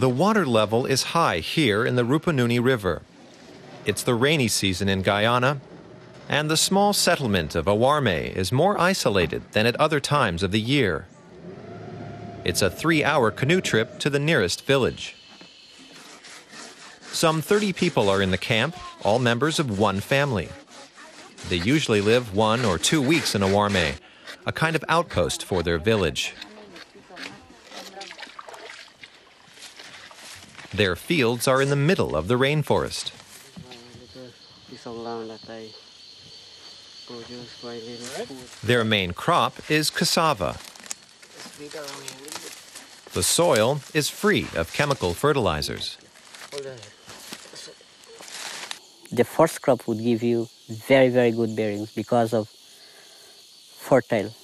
The water level is high here in the Rupununi River. It's the rainy season in Guyana, and the small settlement of Awarme is more isolated than at other times of the year. It's a 3-hour canoe trip to the nearest village. Some 30 people are in the camp, all members of one family. They usually live 1 or 2 weeks in Awarme, a kind of outpost for their village. Their fields are in the middle of the rainforest. Their main crop is cassava. The soil is free of chemical fertilizers. The first crop would give you very, very good bearings because of fertile.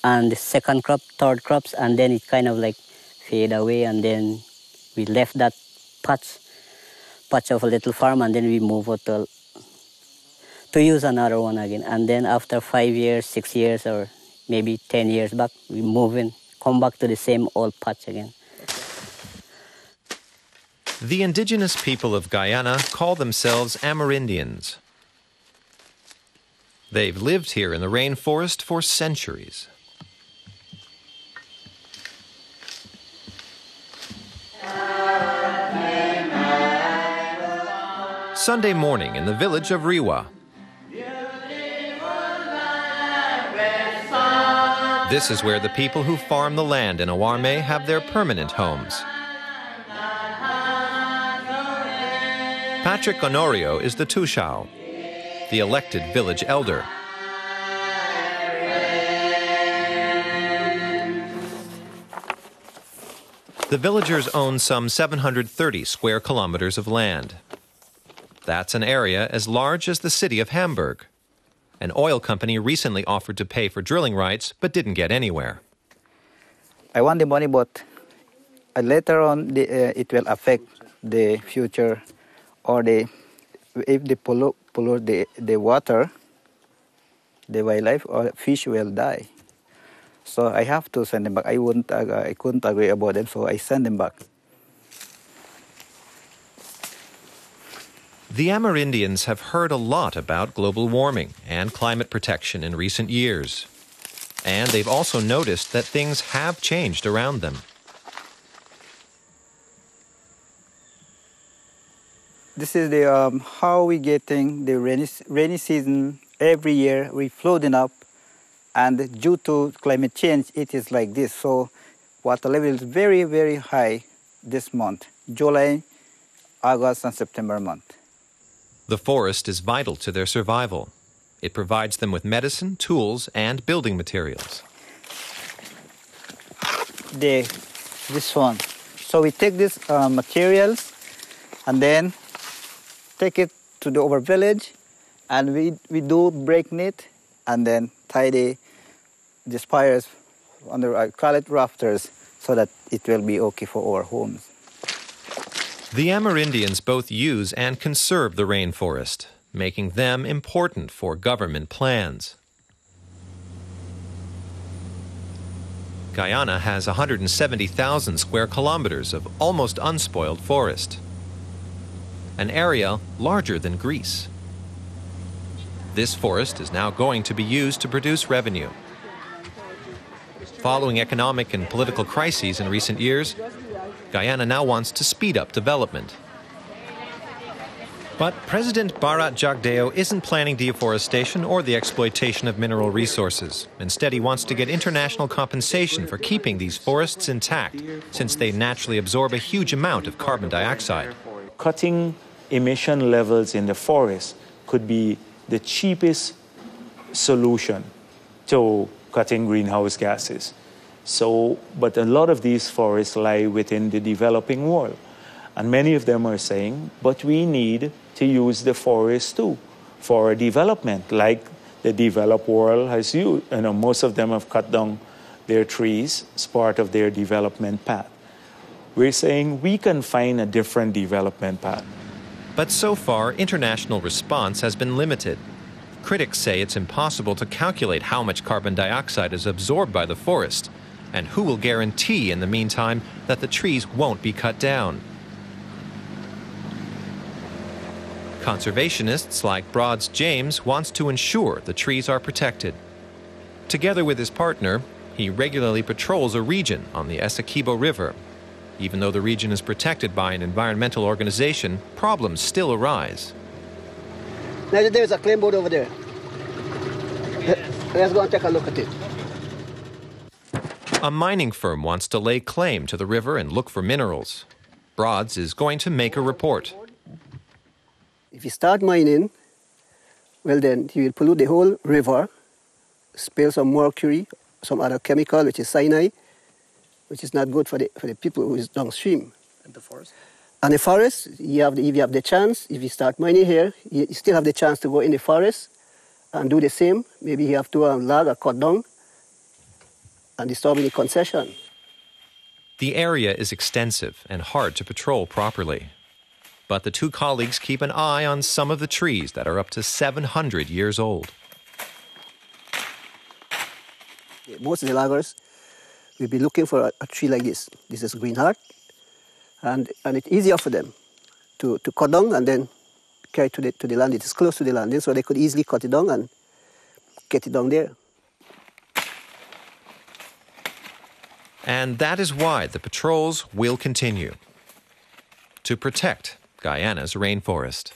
And the second crop, third crops, and then it kind of like fade away, and then we left that patch of a little farm, and then we move it to use another one again. And then after 5 years, 6 years, or maybe 10 years back, we move in, come back to the same old patch again. The indigenous people of Guyana call themselves Amerindians. They've lived here in the rainforest for centuries. Sunday morning in the village of Riwa. This is where the people who farm the land in Awarme have their permanent homes. Patrick Honorio is the Tushao, the elected village elder. The villagers own some 730 square kilometers of land. That's an area as large as the city of Hamburg. An oil company recently offered to pay for drilling rights, but didn't get anywhere. I want the money, but later on it will affect the future, or if they pollute the water, the wildlife or fish will die. So I have to send them back. I couldn't agree about them, so I send them back. The Amerindians have heard a lot about global warming and climate protection in recent years. And they've also noticed that things have changed around them. This is the how we getting the rainy season every year. We flooding up, and due to climate change, it is like this. So water level is very, very high this month, July, August, and September month. The forest is vital to their survival. It provides them with medicine, tools, and building materials. This one. So we take these materials and then take it to our village, and we do break knit and then tie the spires under, I call it rafters, so that it will be okay for our homes. The Amerindians both use and conserve the rainforest, making them important for government plans. Guyana has 170,000 square kilometers of almost unspoiled forest, an area larger than Greece. This forest is now going to be used to produce revenue. Following economic and political crises in recent years, Guyana now wants to speed up development. But President Bharat Jagdeo isn't planning deforestation or the exploitation of mineral resources. Instead, he wants to get international compensation for keeping these forests intact, since they naturally absorb a huge amount of carbon dioxide. Cutting emission levels in the forest could be the cheapest solution to cutting greenhouse gases. But a lot of these forests lie within the developing world. And many of them are saying, but we need to use the forest too for development, like the developed world has used. Most of them have cut down their trees as part of their development path. We're saying we can find a different development path. But so far, international response has been limited. Critics say it's impossible to calculate how much carbon dioxide is absorbed by the forest, And who will guarantee in the meantime that the trees won't be cut down? Conservationists like Broad's James wants to ensure the trees are protected. Together with his partner, he regularly patrols a region on the Essequibo River. Even though the region is protected by an environmental organization, problems still arise. Now there's a claim board over there. Let's go and take a look at it. A mining firm wants to lay claim to the river and look for minerals. Broads is going to make a report. If you start mining, well then you will pollute the whole river, spill some mercury, some other chemical, which is cyanide, which is not good for the people who is downstream. And the forest? And the forest, if you have the chance, if you start mining here, you still have the chance to go in the forest and do the same. Maybe you have to log or cut down and disturb the concession. The area is extensive and hard to patrol properly. But the two colleagues keep an eye on some of the trees that are up to 700 years old. Most of the loggers will be looking for a tree like this. This is green heart, and it's easier for them to cut down and then carry to the land. It is close to the landing, so they could easily cut it down and get it down there. And that is why the patrols will continue to protect Guyana's rainforest.